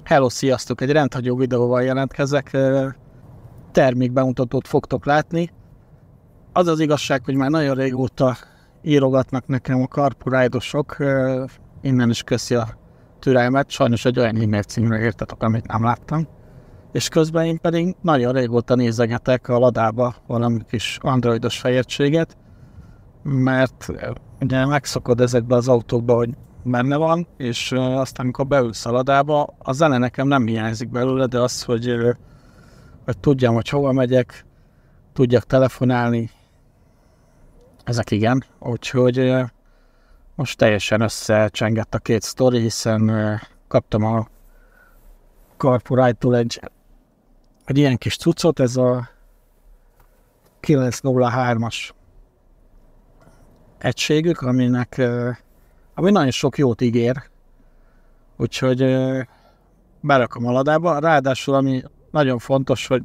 Hello, sziasztok! Egy rendhagyó videóval jelentkezek. Termékbemutatót fogtok látni. Az az igazság, hogy már nagyon régóta írogatnak nekem a karpurájdosok. Innen is köszi a türelmet. Sajnos egy olyan e-mail címre értetek, amit nem láttam. És közben én pedig nagyon régóta nézegetek a Ladába valami kis androidos fejegységet, mert ugye megszokod ezekbe az autókba, hogy benne van, és aztán amikor beülsz a Ladába, a zene nekem nem hiányzik belőle, de az, hogy tudjam, hogy hova megyek, tudjak telefonálni, ezek igen. Úgyhogy most teljesen összecsengett a két sztori, hiszen kaptam a CarPro-tól egy ilyen kis cuccot, ez a 903-as egységük, ami nagyon sok jót ígér, úgyhogy berakom a Ladába. Ráadásul ami nagyon fontos, hogy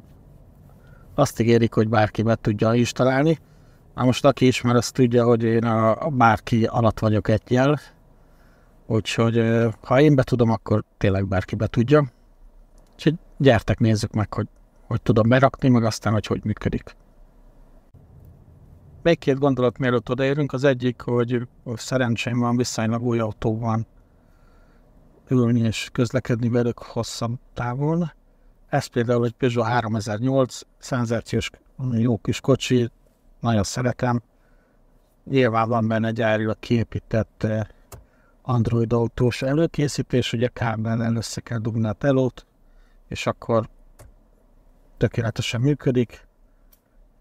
azt ígérik, hogy bárki be tudja installálni. Na most aki ismer, azt tudja, hogy én a bárki alatt vagyok egy jel, úgyhogy ha én be tudom, akkor tényleg bárki be tudja. Úgyhogy gyertek, nézzük meg, hogy tudom berakni, meg aztán, hogy működik. Még két gondolat, mielőtt odaérünk. Az egyik, hogy szerencsém van, viszonylag új autóban ülni és közlekedni velük hosszabb távon. Ez például egy Peugeot 3008, szenzációs jó kis kocsi, nagyon szeretem. Nyilván van benne gyárilag kiépített Android autós előkészítés, ugye kábellel össze kell dugni a telót, és akkor tökéletesen működik.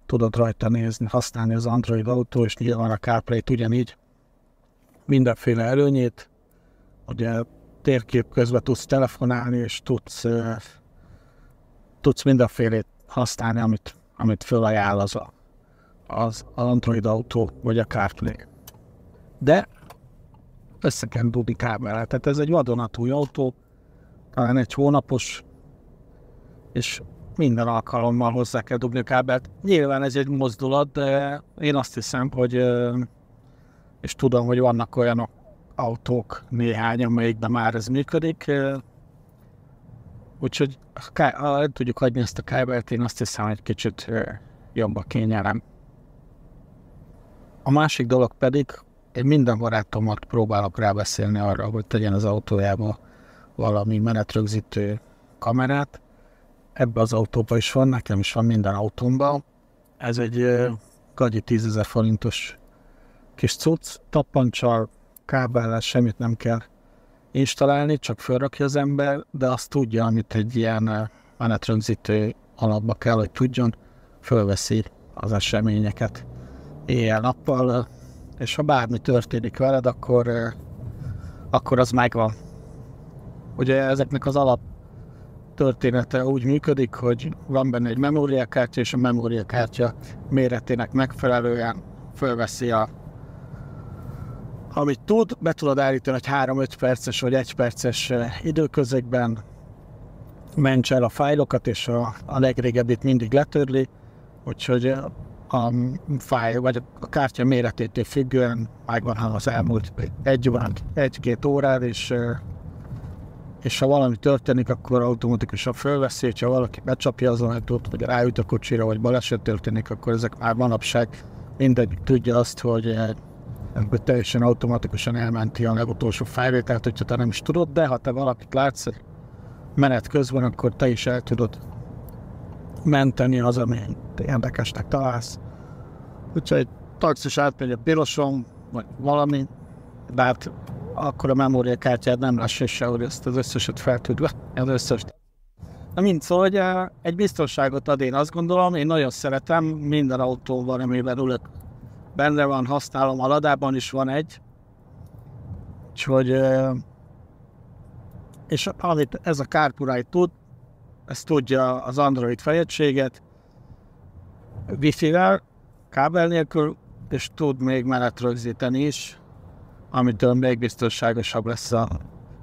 Tudod rajta nézni, használni az Android autó, és nyilván a CarPlay-t ugyanígy mindenféle előnyét. Ugye térkép közben tudsz telefonálni, és tudsz mindenfélét használni, amit fölajánl az Android autó, vagy a CarPlay. De össze kell dugni kábellel. Tehát ez egy vadonatúj autó, talán egy hónapos, és minden alkalommal hozzá kell dugni a kábelt. Nyilván ez egy mozdulat, de én azt hiszem, hogy és tudom, hogy vannak olyan autók néhány, amelyikben már ez működik. Úgyhogy ha tudjuk hagyni ezt a kábelt, én azt hiszem, hogy egy kicsit jobb a kényelem. A másik dolog pedig, én minden barátomat próbálok rábeszélni arra, hogy tegyen az autójába valami menetrögzítő kamerát. Ebben az autóban is van, nekem is van minden autómban. Ez egy gagyi 10 000 forintos kis cucc, tappancsal, kábellel, semmit nem kell installálni, csak felrakja az ember, de azt tudja, amit egy ilyen menetrögzítő alapba kell, hogy tudjon, fölveszi az eseményeket éjjel-nappal, és ha bármi történik veled, akkor az megvan. Ugye ezeknek az alap története úgy működik, hogy van benne egy memóriakártya, és a memóriakártya méretének megfelelően fölveszi amit tud, be tudod állítani, hogy 3-5 perces vagy 1 perces időközegben mentse el a fájlokat, és a legrégebbit mindig letörli, úgyhogy a fájl vagy a kártya méretétől függően megvan az elmúlt 1-2 órán, és ha valami történik, akkor automatikusan fölveszi, ha valaki becsapja az ajtót, vagy ráüt a kocsira, vagy baleset történik, akkor ezek már manapság mindegy tudja azt, hogy teljesen automatikusan elmenti a legutolsó felvételt, hogyha te nem is tudod, de ha te valakit látsz menet közben, akkor te is el tudod menteni az, ami érdekesnek találsz. Úgyhogy taxis átmegy a piroson, vagy valami, de hát akkor a memóriakártyád nem lesz se, hogy ezt az összeset fel tud az összeset. Na mind szó, hogy egy biztonságot ad, én azt gondolom, én nagyon szeretem, minden autóban, amiben ülök, benne van, használom, a Ladában is van egy. Úgyhogy, és amit ez a CarPro tud, ez tudja az Android fejegységet, Wi-Fi-vel, kábel nélkül, és tud még menetrögzíteni is, amitől még biztonságosabb lesz a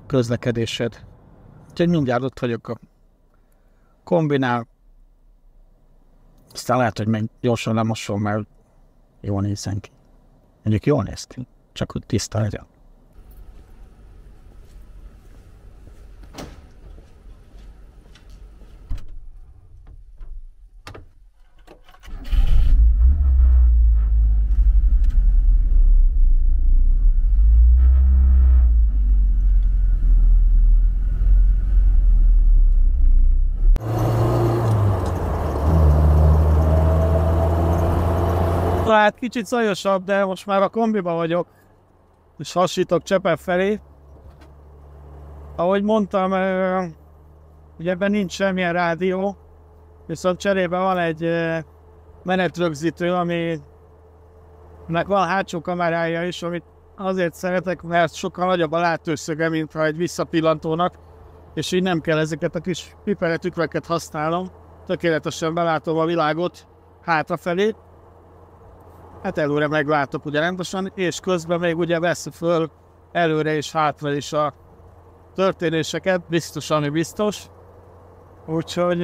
közlekedésed. Úgyhogy mindjárt ott vagyok a kombinál. aztán lehet, hogy meg gyorsan lemosom, mert jól nézzen ki. Mondjuk jól néz ki, csak hogy tiszta legyen. Hát kicsit zajosabb, de most már a kombiba vagyok, és hasítok Csepel felé. Ahogy mondtam, ugye ebben nincs semmilyen rádió, viszont cserébe van egy menetrögzítő, aminek van hátsó kamerája is, amit azért szeretek, mert sokkal nagyobb a látószöge, mint ha egy visszapillantónak, és így nem kell ezeket a kis piperetükreket használnom. Tökéletesen belátom a világot hátrafelé. Hát előre meglátok ugye rendesen, és közben még ugye vesz föl előre és hátra is a történéseket, biztos, ami biztos. Úgyhogy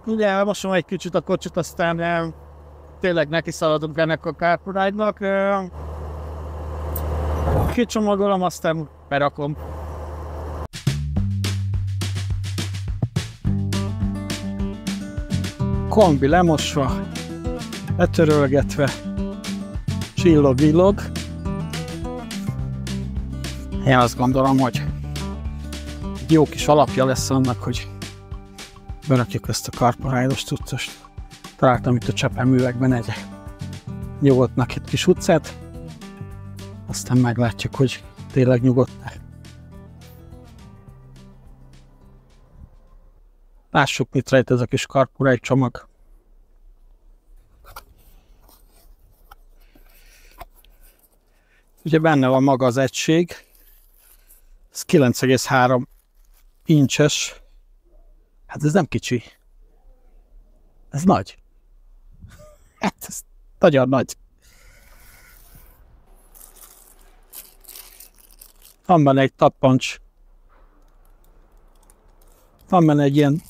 ugye elmosom egy kicsit a kocsit, aztán tényleg neki szaladunk ennek a CarPlay-nak. Kicsomagolom, aztán berakom. Kombi lemosva, letörölgetve, csillog-villog. Én azt gondolom, hogy jó kis alapja lesz annak, hogy berakjuk ezt a CarPlay-os cuccost. Találtam itt a Csepel művekben egy nyugodtnak egy kis utcát, aztán meglátjuk, hogy tényleg nyugodt-e. Lássuk, mit rejt ez a kis CarPlay csomag. Ugye benne van maga az egység, ez 9,3 incses, hát ez nem kicsi, ez nagy, hát ez nagyon nagy. Van benne egy tappancs, van benne egy ilyen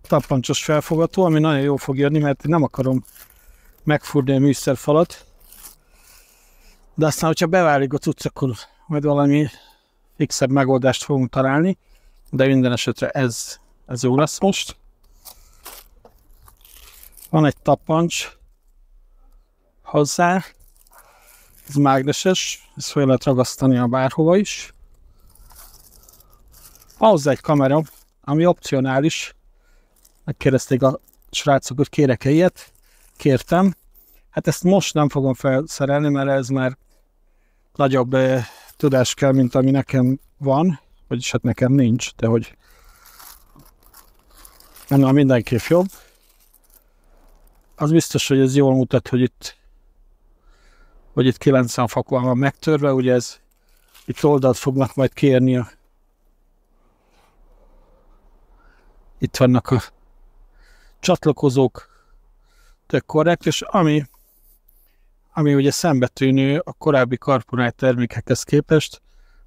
tappancsos felfogató, ami nagyon jó fog jönni, mert én nem akarom megfúrni a műszerfalat. De aztán, hogyha beválik a cucc, akkor majd valami fixebb megoldást fogunk találni. De minden esetre ez jó lesz most. Van egy tappancs hozzá. Ez mágneses, ezt fel lehet ragasztani a bárhova is. Hozzá egy kamera, ami opcionális. Megkérdezték a srácok, hogy kérek-e ilyet. Kértem. Hát ezt most nem fogom felszerelni, mert ez már nagyobb tudás kell, mint ami nekem van, vagyis hát nekem nincs, de hogy ennél mindenképp jobb. Az biztos, hogy ez jól mutat, hogy itt 90 fok van megtörve, ugye ez itt oldalt fognak majd kérni. Itt vannak a csatlakozók, tök korrekt, és ami ugye szembetűnő a korábbi CarPlay termékekhez képest,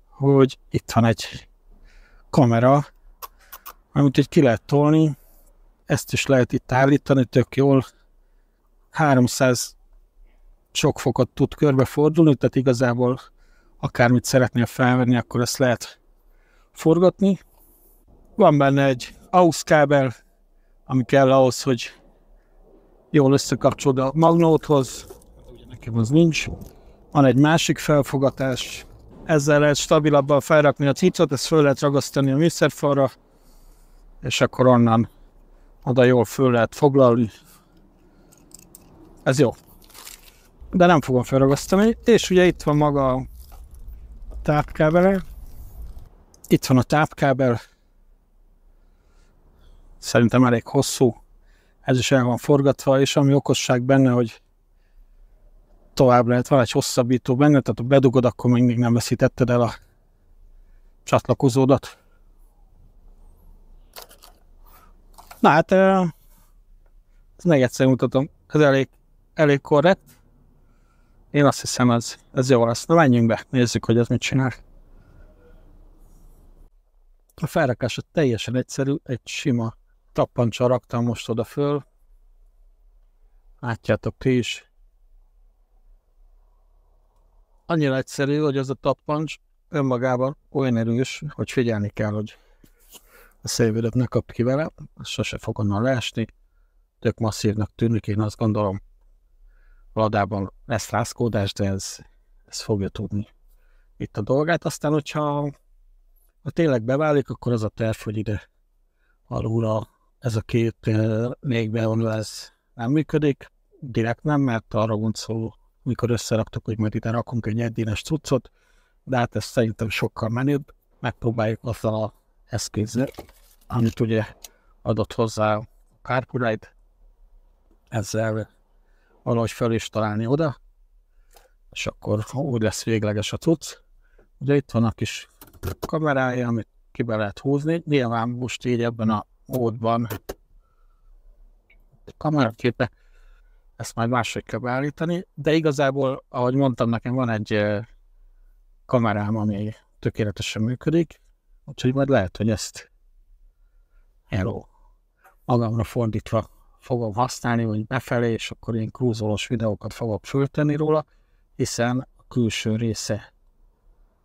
hogy itt van egy kamera, amit így ki lehet tolni, ezt is lehet itt állítani, tök jól, 300 sok fokot tud körbefordulni, tehát igazából akármit szeretnél felvenni, akkor ezt lehet forgatni. Van benne egy AUX kábel, ami kell ahhoz, hogy jól összekapcsolod a magnóthoz, ugye nekem az nincs. Van egy másik felfogatás, ezzel lehet stabilabban felrakni a cuccot, ezt föl lehet ragasztani a műszerfalra, és akkor onnan oda jól föl lehet foglalni. Ez jó. De nem fogom felragasztani, és ugye itt van maga a tápkábele. Itt van a tápkábel. Szerintem elég hosszú. Ez is el van forgatva, és ami okosság benne, hogy tovább lehet, van egy hosszabbító benne, tehát ha bedugod, akkor még nem veszítetted el a csatlakozódat. Na hát, ezt még egyszer mutatom, ez elég korrekt. Én azt hiszem, ez jó lesz. Na menjünk be, nézzük, hogy ez mit csinál. A felrakása teljesen egyszerű, egy sima tappancsal raktam most oda föl. Látjátok ti is. Annyira egyszerű, hogy ez a tappancs önmagában olyan erős, hogy figyelni kell, hogy a szélvédőt ne kap ki vele, sose fog onnan leesni. Tök masszívnak tűnik, én azt gondolom, ladában lesz rázkódás, de ez fogja tudni itt a dolgát. Aztán, hogyha tényleg beválik, akkor az a terv, hogy ide alulra ez a két légbevonó ez nem működik. Direkt nem, mert arra volt szó, mikor összeraktuk, hogy majd ide rakunk egy egyénes cuccot, de hát ez szerintem sokkal menőbb. Megpróbáljuk azzal az eszközzel, amit ugye adott hozzá a Carpuride, ezzel valahogy fel is találni oda, és akkor úgy lesz végleges a cucc. Ugye itt van a kis kamerája, amit ki be lehet húzni. Nyilván most így ebben a módban a kameraképe, ezt majd máshogy kell beállítani, de igazából, ahogy mondtam, nekem van egy kamerám, ami tökéletesen működik, úgyhogy majd lehet, hogy ezt magamra fordítva fogom használni, hogy befelé, és akkor én krúzolós videókat fogok föltenni róla, hiszen a külső része,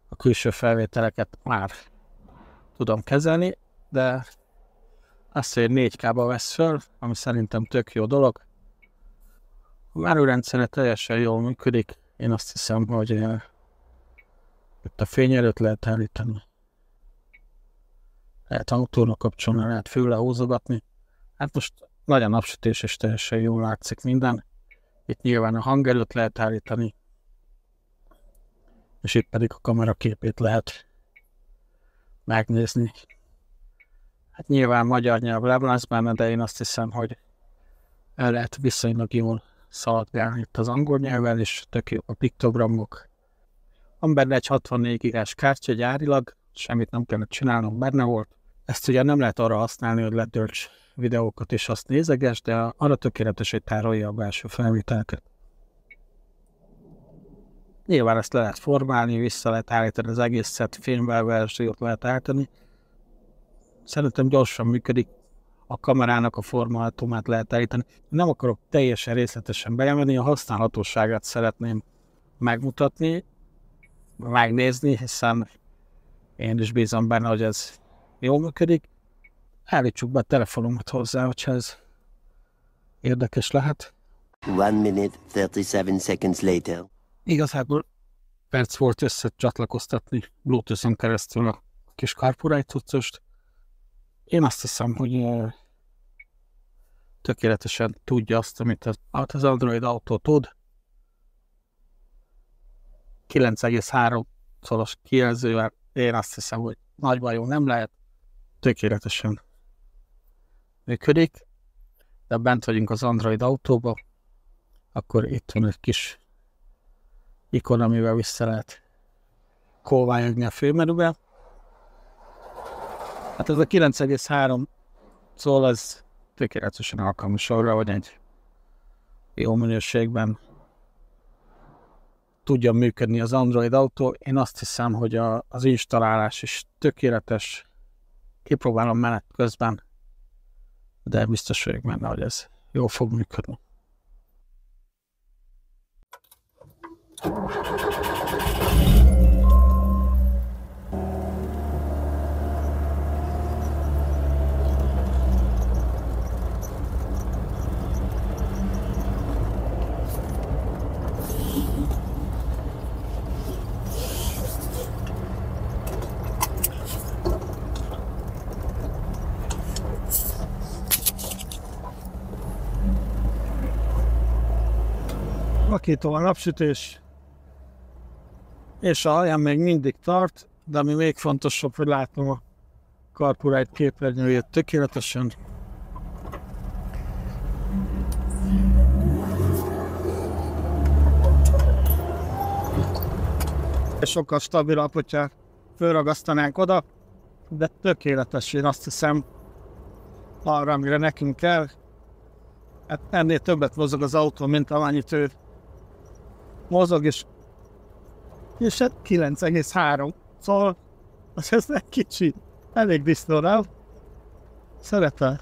a külső felvételeket már tudom kezelni, de azt, hogy 4K-ba vesz föl, ami szerintem tök jó dolog. A mérőrendszere teljesen jól működik, én azt hiszem, hogy itt a fényerőt lehet állítani. Lehet autónak kapcsolni, lehet főle húzogatni. Hát most nagy a napsütés, és teljesen jól látszik minden. Itt nyilván a hangerőt lehet állítani, és itt pedig a kamera képét lehet megnézni. Hát nyilván magyar nyelv nem lesz benne, de én azt hiszem, hogy el lehet viszonylag jól szaladgálni itt az angol nyelven, és tök jó a piktogramok. Van benne egy 64 gigás kártya gyárilag, semmit nem kellett csinálnom, benne volt. Ezt ugye nem lehet arra használni, hogy letölts videókat és azt nézeges, de arra tökéletes, hogy tárolja a belső felvételeket. Nyilván ezt le lehet formálni, vissza lehet állítani az egészet, filmverziót lehet állítani. Szerintem gyorsan működik, a kamerának a formátumát lehet állítani. Nem akarok teljesen részletesen bejelenni, a használhatóságát szeretném megmutatni, megnézni, hiszen én is bízom benne, hogy ez jól működik. Állítsuk be a telefonomat hozzá, hogyha ez érdekes lehet. 1 minute, 37 seconds later. Igazából perc volt összecsatlakoztatni Bluetooth-on keresztül a kis Carpuride cuccost. Én azt hiszem, hogy tökéletesen tudja azt, amit az Android Auto tud. 9,3-szoros kijelzővel én azt hiszem, hogy nagy bajom nem lehet. Tökéletesen működik, de bent vagyunk az Android Autóba, akkor itt van egy kis ikon, amivel vissza lehet kolványogni a főmenübe. Hát ez a 9,3 szól, az tökéletesen alkalmas arra, hogy egy jó minőségben tudja működni az Android Auto. Én azt hiszem, hogy az installálás is tökéletes. Kipróbálom menet közben, de biztos vagyok benne, hogy ez jól fog működni. Vakító a napsütés, és a alján még mindig tart, de ami még fontosabb, hogy látom a Carpuride képernyőjét tökéletesen. Sokkal stabilabb, hogyha fölragasztanánk oda, de tökéletes, én azt hiszem, arra, amire nekünk kell. Hát ennél többet mozog az autó, mint amennyit ő mozog, és hát 9,3. Szóval ez egy kicsi, elég disznó, nem? Szeretem.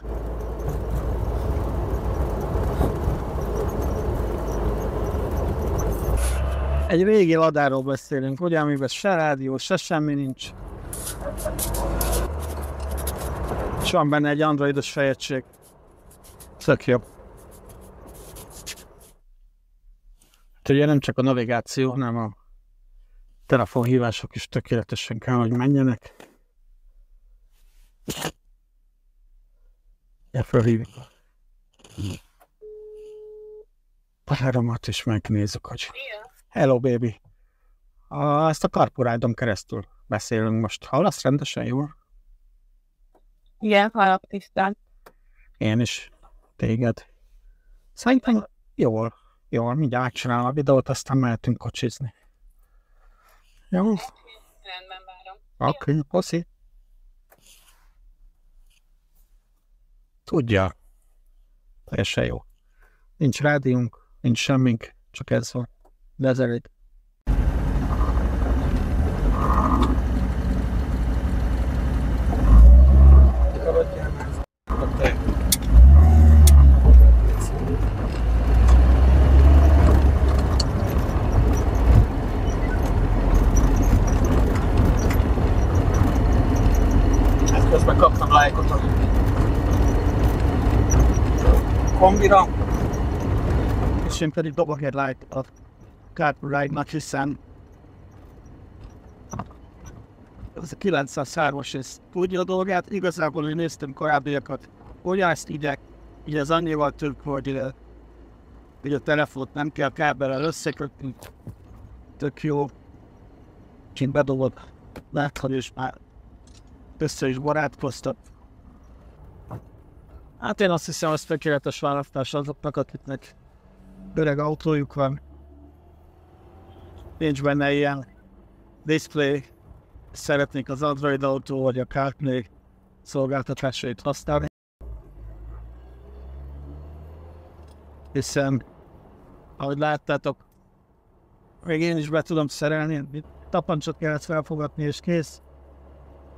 Egy régi ladáról beszélünk, ugye, amiben se rádió, se semmi nincs. És van benne egy androidos fejegység. Tök jó. Ugye nem csak a navigáció, hanem a telefonhívások is tökéletesen kell, hogy menjenek. Fölhívjuk a páromat is megnézzük, hogy hello baby. Ezt a CarPlay-on keresztül beszélünk most. Hallasz rendesen jól? Igen, hallok tisztán. Én is. Téged. Szerintem jól, mindjárt megcsinálom a videót, aztán mehetünk kocsizni. Jó? Rendben várom. Oké, poszi. Tudja. Teljesen jó. Nincs rádiónk, nincs semmink, csak ez van. De ez elég. Közben kaptam lájkot a kombira, és én pedig dobok egy lájkot a CarPlay-nak, hiszen ez a 903-as, ez tudja a dolgát. Igazából én néztem korábbiakat, ugyanezt így ez annyival több, hogy a telefont nem kell kábellel összekötni. Tök jó. Én bedobod, látod, és már össze is barátkoztat. Hát én azt hiszem, az tökéletes választás azoknak, akiknek öreg autójuk van. Nincs benne ilyen display. Szeretnék az Android autó vagy a CarPlay szolgáltatásait használni. Hiszen, ahogy láttátok, még én is be tudom szerelni, tapancsot kellett felfogatni és kész.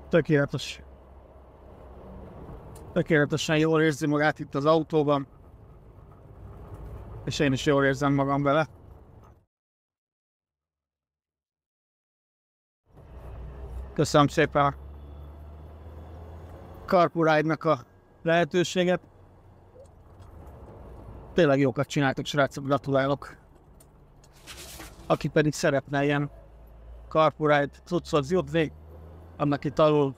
Tökéletes. Tökéletesen jól érzi magát itt az autóban. És én is jól érzem magam vele. Köszönöm szépen a CarPlay-nak a lehetőséget. Tényleg jókat csináltok, srácok, gratulálok. Aki pedig szeretne ilyen CarPlay-t cuccot jutni, annak itt alul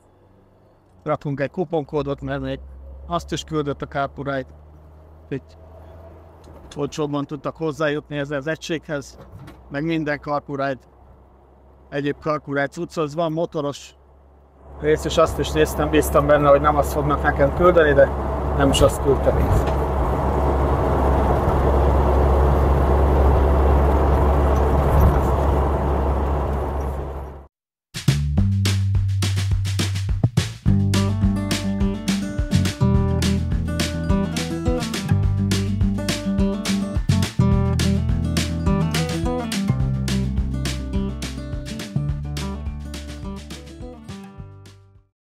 rakunk egy kuponkódot, mert még azt is küldött a CarPlay, hogy olcsóbban tudtak hozzájutni ezzel az egységhez, meg minden CarPlay, egyéb CarPlay cucchoz van motoros rész, és azt is néztem, bíztam benne, hogy nem azt fognak nekem küldeni, de nem is azt küldtek.